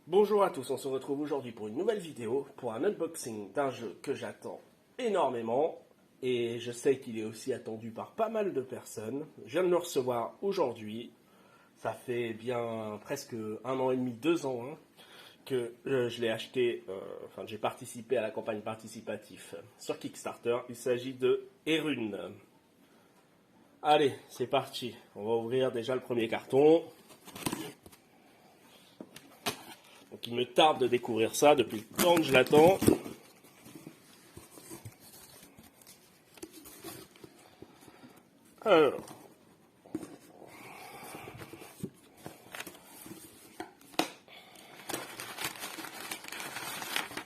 Bonjour à tous, on se retrouve aujourd'hui pour une nouvelle vidéo, pour un unboxing d'un jeu que j'attends énormément et je sais qu'il est aussi attendu par pas mal de personnes. Je viens de le recevoir aujourd'hui, ça fait bien presque 1 an et demi, 2 ans que je l'ai acheté, j'ai participé à la campagne participative sur Kickstarter. Il s'agit de Erune. Allez, c'est parti, on va ouvrir déjà le premier carton. Donc il me tarde de découvrir ça depuis le temps que je l'attends.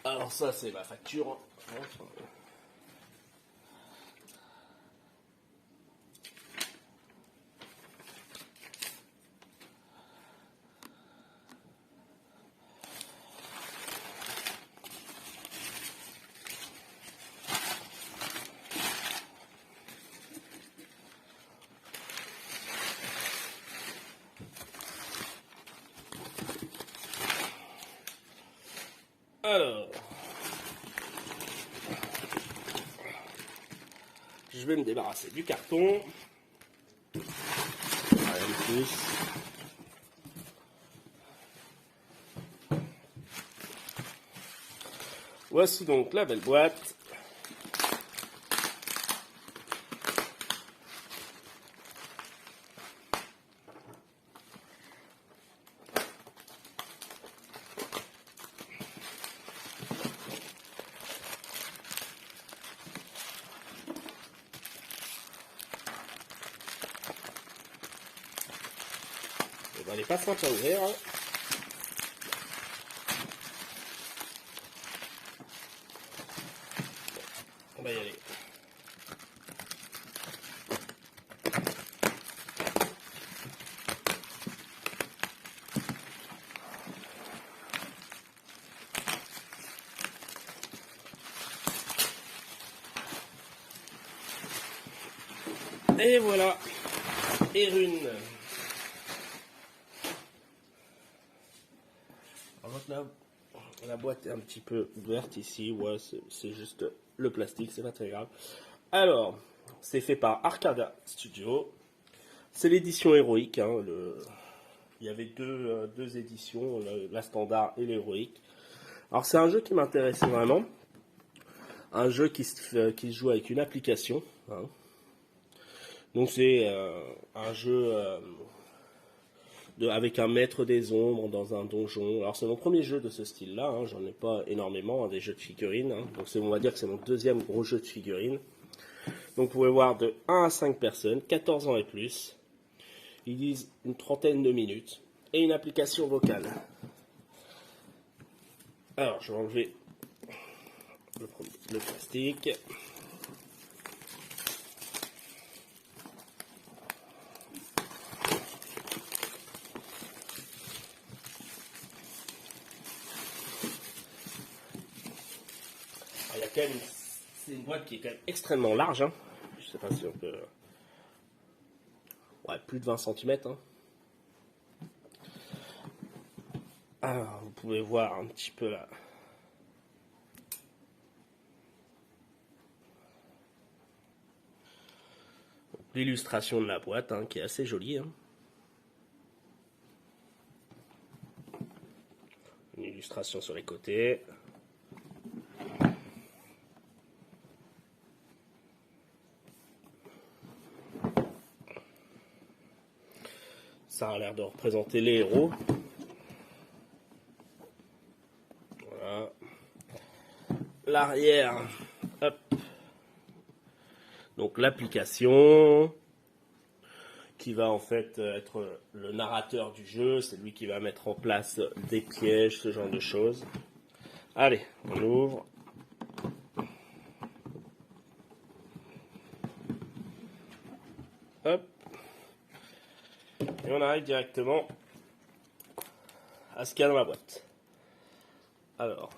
Alors ça c'est ma facture. Alors, je vais me débarrasser du carton. Rien de plus. Voici donc la belle boîte. Elle n'est pas simple à ouvrir. On va y aller. Et voilà, Erune. La boîte est un petit peu ouverte ici, ouais, c'est juste le plastique, c'est pas très grave. Alors, c'est fait par Arcada Studio. C'est l'édition héroïque. Il y avait deux éditions, la standard et l'héroïque. Alors c'est un jeu qui m'intéressait vraiment. Un jeu qui se joue avec une application. Donc c'est un jeu avec un maître des ombres dans un donjon. Alors c'est mon premier jeu de ce style-là, j'en ai pas énormément, des jeux de figurines. Donc on va dire que c'est mon deuxième gros jeu de figurines. Donc vous pouvez voir de 1 à 5 personnes, 14 ans et plus. Ils disent une trentaine de minutes. Et une application vocale. Alors je vais enlever le plastique. C'est une boîte qui est quand même extrêmement large. Je sais pas si on peut. Ouais, plus de 20 cm. Alors, vous pouvez voir un petit peu là. L'illustration de la boîte qui est assez jolie. Une illustration sur les côtés. Ça a l'air de représenter les héros. Voilà. L'arrière. Hop. Donc l'application qui va en fait être le narrateur du jeu. C'est lui qui va mettre en place des pièges, ce genre de choses. Allez, on ouvre. Hop. Et on arrive directement à ce qu'il y a dans la boîte. Alors.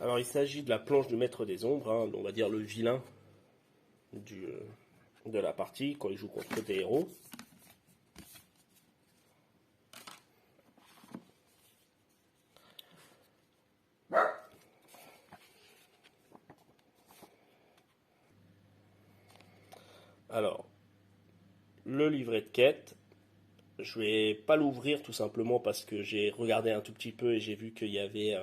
Alors il s'agit de la planche du maître des ombres, hein, on va dire le vilain de la partie quand il joue contre des héros. Alors, le livret de quête, je vais pas l'ouvrir tout simplement parce que j'ai regardé un tout petit peu et j'ai vu qu'il y avait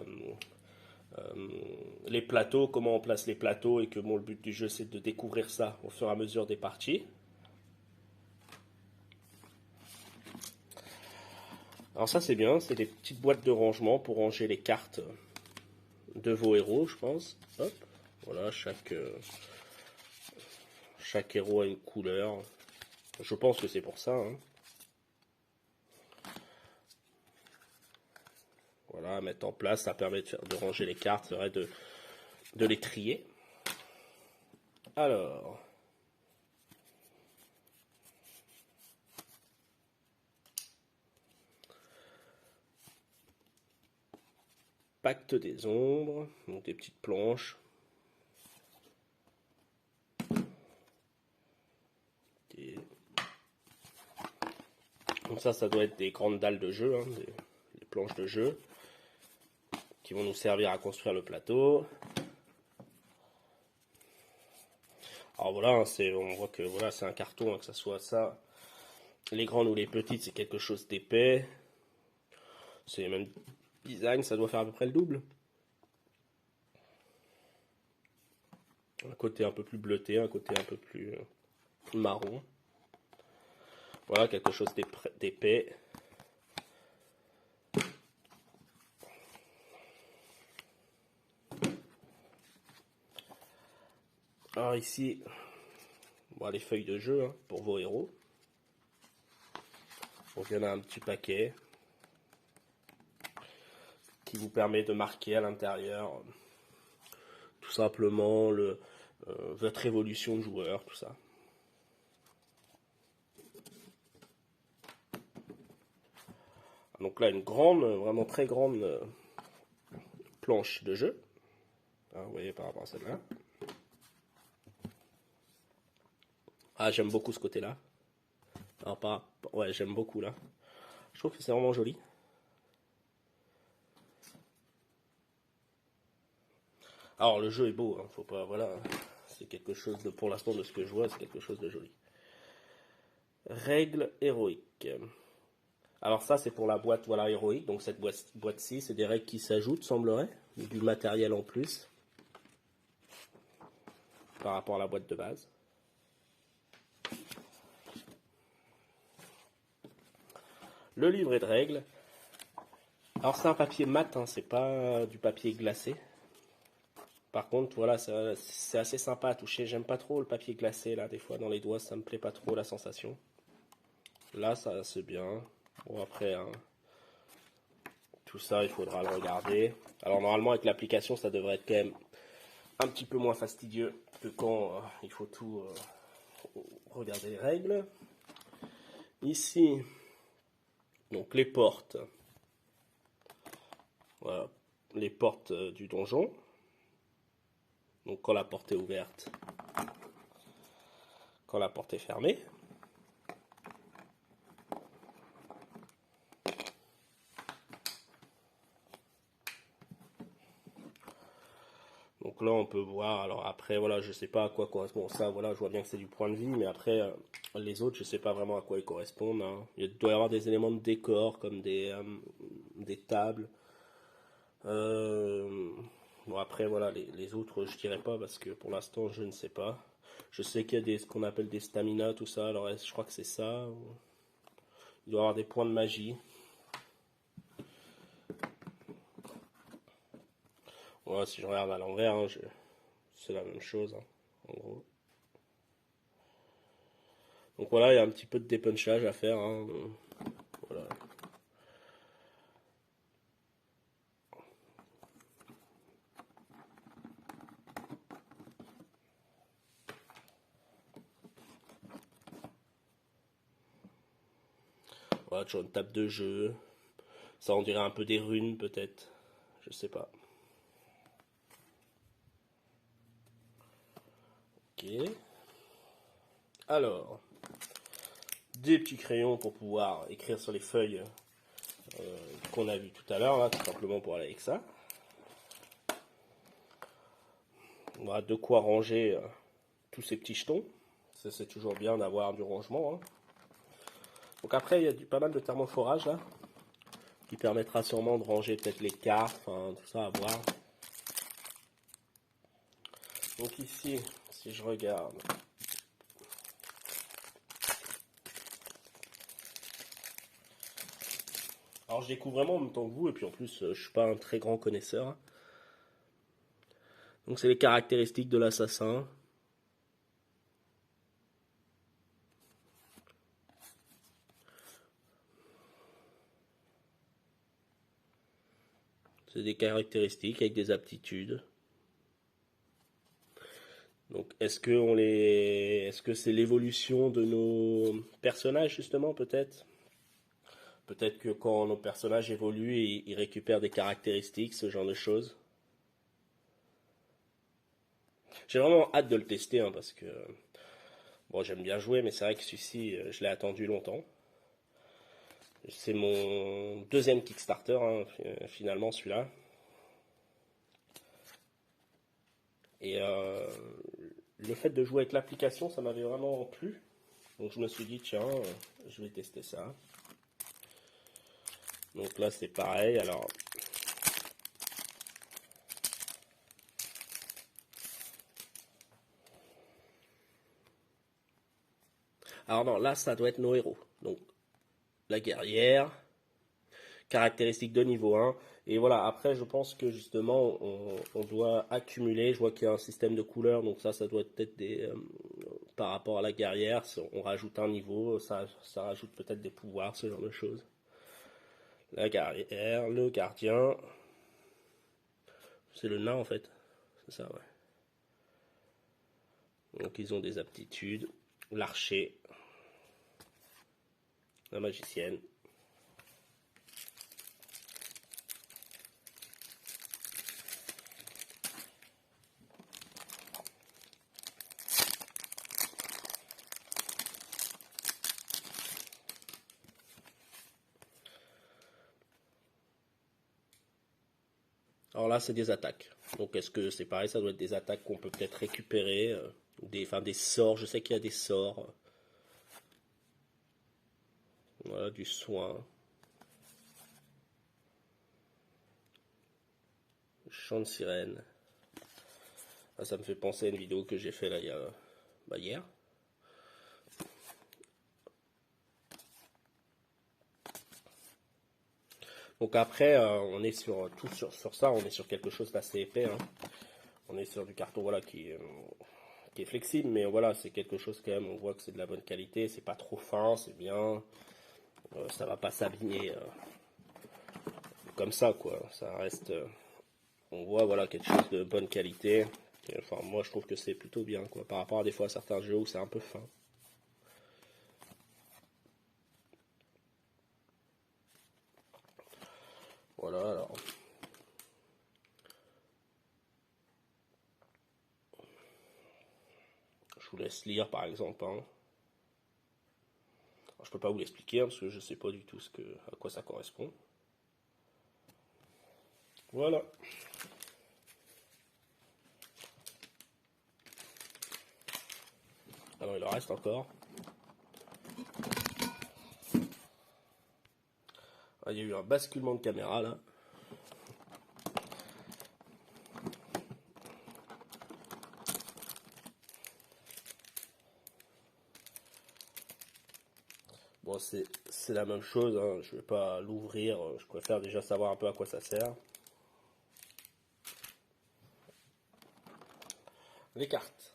les plateaux, comment on place les plateaux, et que bon, le but du jeu c'est de découvrir ça au fur et à mesure des parties. Alors ça c'est bien, c'est des petites boîtes de rangement pour ranger les cartes de vos héros, je pense. Hop, voilà, chaque héros a une couleur. Je pense que c'est pour ça, hein. Voilà, à mettre en place, ça permet de ranger les cartes, de les trier. Alors, pacte des ombres, donc des petites planches. Donc ça doit être des grandes dalles de jeu, hein, des planches de jeu qui vont nous servir à construire le plateau. Alors voilà, on voit que voilà, c'est un carton, hein, que ça soit ça, les grandes ou les petites, c'est quelque chose d'épais. C'est le même design, ça doit faire à peu près le double. Un côté un peu plus bleuté, un côté un peu plus marron. Voilà, quelque chose d'épais. Alors ici, bon, les feuilles de jeu, hein, pour vos héros. Donc il y en a un petit paquet qui vous permet de marquer à l'intérieur tout simplement votre évolution de joueur, tout ça. Donc là, une grande, vraiment très grande planche de jeu. Hein, vous voyez par rapport à celle-là. Ah, j'aime beaucoup ce côté-là. Alors, ouais, j'aime beaucoup là. Je trouve que c'est vraiment joli. Alors, le jeu est beau, hein, faut pas, voilà. C'est quelque chose de, pour l'instant, de ce que je vois, c'est quelque chose de joli. Règles héroïques. Alors ça, c'est pour la boîte, voilà, héroïque. Donc cette boîte-ci, c'est des règles qui s'ajoutent, semblerait. Du matériel en plus. Par rapport à la boîte de base. Le livret de règles. Alors c'est un papier mat, hein, c'est pas du papier glacé. Par contre, voilà, c'est assez sympa à toucher. J'aime pas trop le papier glacé, là, des fois, dans les doigts, ça me plaît pas trop, la sensation. Là, ça, c'est bien. Bon, après, hein, tout ça, il faudra le regarder. Alors, normalement, avec l'application, ça devrait être quand même un petit peu moins fastidieux que quand il faut tout regarder les règles. Ici, donc les portes. Voilà, les portes du donjon. Donc quand la porte est ouverte, quand la porte est fermée. Donc là on peut voir, alors après voilà, je sais pas à quoi correspond ça, voilà, je vois bien que c'est du point de vue, mais après les autres je sais pas vraiment à quoi ils correspondent, hein. Il doit y avoir des éléments de décor comme des tables. Bon après voilà, les autres je dirais pas parce que pour l'instant je ne sais pas. Je sais qu'il y a ce qu'on appelle des stamina, tout ça, alors je crois que c'est ça. Il doit y avoir des points de magie. Voilà, si je regarde à l'envers, hein, c'est la même chose, hein, en gros. Donc voilà, il y a un petit peu de dépunchage à faire, hein. Voilà. Voilà, toujours une table de jeu. Ça, on dirait un peu des runes, peut-être. Je sais pas. Ok. Alors, des petits crayons pour pouvoir écrire sur les feuilles qu'on a vu tout à l'heure, tout simplement pour aller avec ça. On aura de quoi ranger tous ces petits jetons. Ça, c'est toujours bien d'avoir du rangement. Hein. Donc après, il y a pas mal de thermoforage là, qui permettra sûrement de ranger peut-être les cartes, enfin, tout ça à voir. Donc ici, si je regarde, alors je découvre vraiment en même temps que vous, et puis en plus, je suis pas un très grand connaisseur. Donc c'est les caractéristiques de l'assassin. C'est des caractéristiques avec des aptitudes. Donc est-ce que c'est l'évolution de nos personnages justement peut-être? Peut-être que quand nos personnages évoluent, ils récupèrent des caractéristiques, ce genre de choses. J'ai vraiment hâte de le tester hein, parce que bon, j'aime bien jouer, mais c'est vrai que celui-ci, je l'ai attendu longtemps. C'est mon deuxième Kickstarter hein, finalement celui-là. Et le fait de jouer avec l'application, ça m'avait vraiment plu. Donc je me suis dit, tiens, je vais tester ça. Donc là, c'est pareil. Alors non, là, ça doit être nos héros. Donc, la guerrière, caractéristiques de niveau 1. Et voilà, après, je pense que justement, on doit accumuler. Je vois qu'il y a un système de couleurs, donc ça doit être des... par rapport à la guerrière, on rajoute un niveau, ça rajoute peut-être des pouvoirs, ce genre de choses. La guerrière, le gardien. C'est le nain en fait. C'est ça, ouais. Donc ils ont des aptitudes. L'archer. La magicienne. Alors là, c'est des attaques. Donc est-ce que c'est pareil, ça doit être des attaques qu'on peut peut-être récupérer, des sorts, je sais qu'il y a des sorts. Voilà, du soin. Chant de sirène. Ah, ça me fait penser à une vidéo que j'ai fait là hier. Donc après, on est sur ça, on est sur quelque chose d'assez épais. Hein. On est sur du carton voilà qui est flexible, mais voilà, c'est quelque chose quand même. On voit que c'est de la bonne qualité, c'est pas trop fin, c'est bien. Ça va pas s'abîmer comme ça, quoi. Ça reste. On voit voilà quelque chose de bonne qualité. Et, enfin, moi, je trouve que c'est plutôt bien, quoi. Par rapport à des fois à certains jeux où c'est un peu fin. Voilà, alors. Je vous laisse lire, par exemple. Hein. Alors, je peux pas vous l'expliquer hein, parce que je sais pas du tout à quoi ça correspond. Voilà. Alors, il en reste encore. Ah, il y a eu un basculement de caméra là. Bon, c'est la même chose, hein. Je vais pas l'ouvrir, je préfère déjà savoir un peu à quoi ça sert. Les cartes.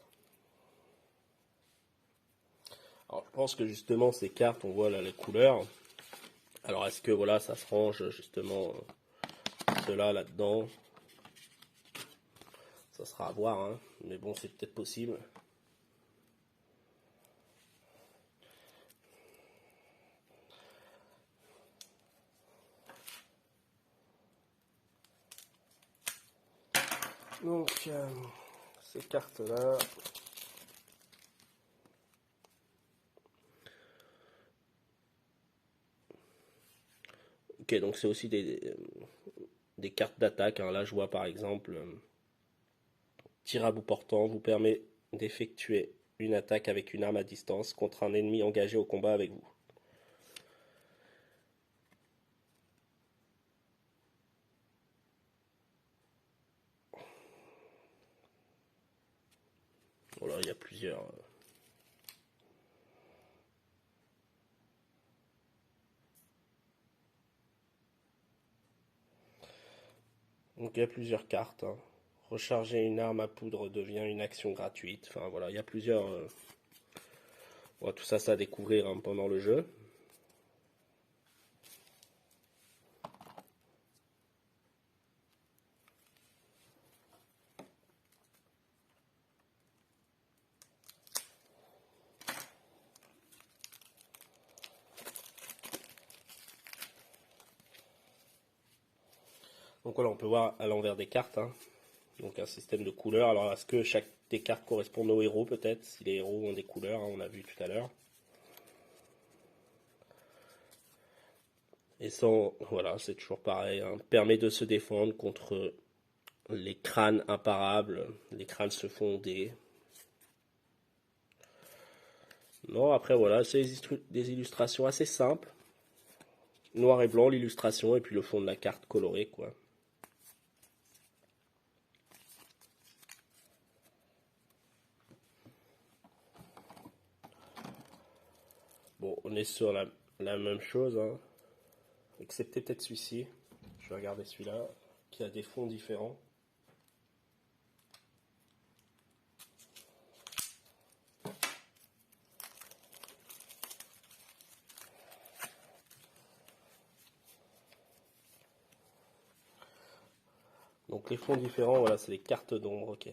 Alors, je pense que justement, ces cartes, on voit là les couleurs. Alors, est-ce que voilà, ça se range justement cela là-dedans? Ça sera à voir, hein. Mais bon, c'est peut-être possible. Donc, ces cartes-là, Ok, donc c'est aussi des cartes d'attaque, hein. Là, je vois par exemple, tir à bout portant vous permet d'effectuer une attaque avec une arme à distance contre un ennemi engagé au combat avec vous. Voilà, il y a plusieurs. Donc il y a plusieurs cartes, hein. Recharger une arme à poudre devient une action gratuite. Enfin voilà, il y a plusieurs. Bon, tout ça, ça à découvrir, hein, pendant le jeu. Donc voilà, on peut voir à l'envers des cartes, hein. Donc un système de couleurs. Alors est-ce que chaque des cartes correspond aux héros peut-être? Si les héros ont des couleurs, hein, on a vu tout à l'heure. Et sans, voilà, c'est toujours pareil, hein, permet de se défendre contre les crânes imparables. Les crânes se font des... Non, après voilà, c'est des illustrations assez simples. Noir et blanc l'illustration et puis le fond de la carte coloré, quoi. Bon, on est sur la même chose, hein, excepté peut-être celui-ci. Je vais regarder celui-là, qui a des fonds différents. Donc les fonds différents, voilà, c'est les cartes d'ombre, ok.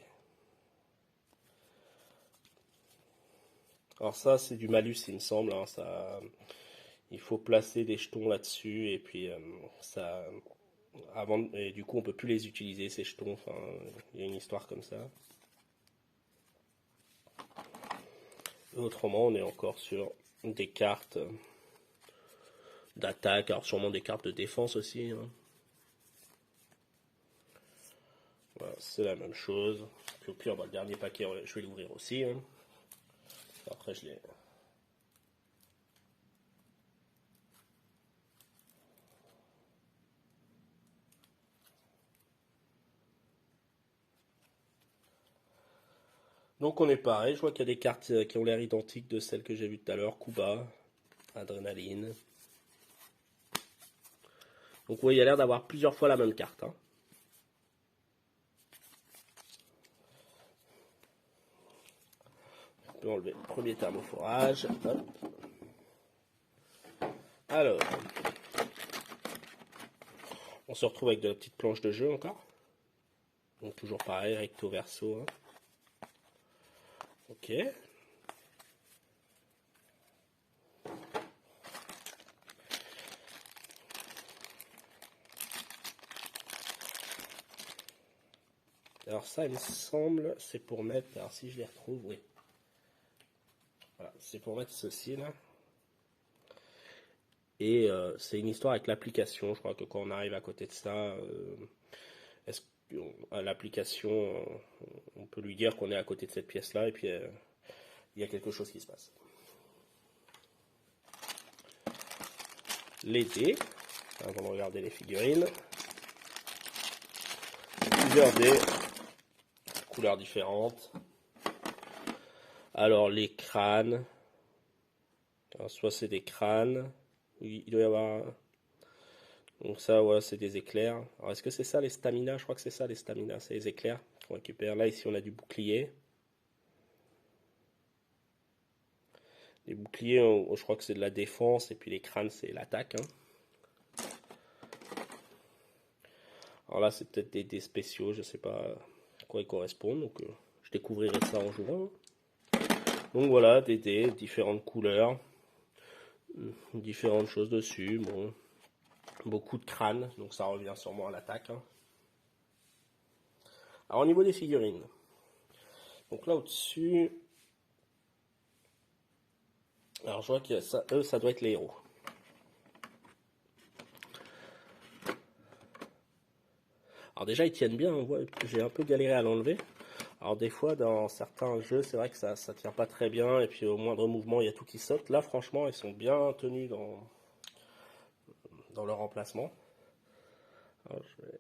Alors ça, c'est du malus, il me semble, hein, ça, il faut placer des jetons là-dessus, et puis ça, avant, et du coup, on peut plus les utiliser, ces jetons, enfin, il y a une histoire comme ça. Et autrement, on est encore sur des cartes d'attaque, alors sûrement des cartes de défense aussi, hein. Voilà, c'est la même chose. Puis au pire, bah, le dernier paquet, je vais l'ouvrir aussi, hein. Après, je l'ai... Donc on est pareil, je vois qu'il y a des cartes qui ont l'air identiques de celles que j'ai vues tout à l'heure. Kuba, Adrénaline. Donc vous voyez, il y a l'air d'avoir plusieurs fois la même carte, hein. On peut enlever le premier thermoforage. Hop. Alors, on se retrouve avec de la petite planche de jeu encore. Donc toujours pareil, recto verso, hein. Ok. Alors ça, il me semble, c'est pour mettre... Alors si je les retrouve, oui. Voilà, c'est pour mettre ceci là. Et c'est une histoire avec l'application. Je crois que quand on arrive à côté de ça, est-ce que l'application, on peut lui dire qu'on est à côté de cette pièce-là, et puis il y a quelque chose qui se passe. Les dés, avant de regarder les figurines. Plusieurs dés, couleurs différentes. Alors les crânes, alors, soit c'est des crânes, il doit y avoir... Donc ça, voilà, c'est des éclairs. Alors est-ce que c'est ça les stamina? Je crois que c'est ça les stamina, c'est les éclairs qu'on récupère. Là, ici, on a du bouclier. Les boucliers, je crois que c'est de la défense, et puis les crânes, c'est l'attaque, hein. Alors là, c'est peut-être des dés spéciaux, je sais pas à quoi ils correspondent, donc je découvrirai ça en jouant. Donc voilà, des dés, différentes couleurs, différentes choses dessus. Bon, beaucoup de crânes, donc ça revient sûrement à l'attaque, hein. Alors au niveau des figurines, donc là au-dessus, alors je vois que ça, eux, ça doit être les héros. Alors déjà ils tiennent bien, on voit, j'ai un peu galéré à l'enlever. Alors des fois dans certains jeux c'est vrai que ça tient pas très bien et puis au moindre mouvement il y a tout qui saute. Là franchement ils sont bien tenus dans leur emplacement. Alors, je vais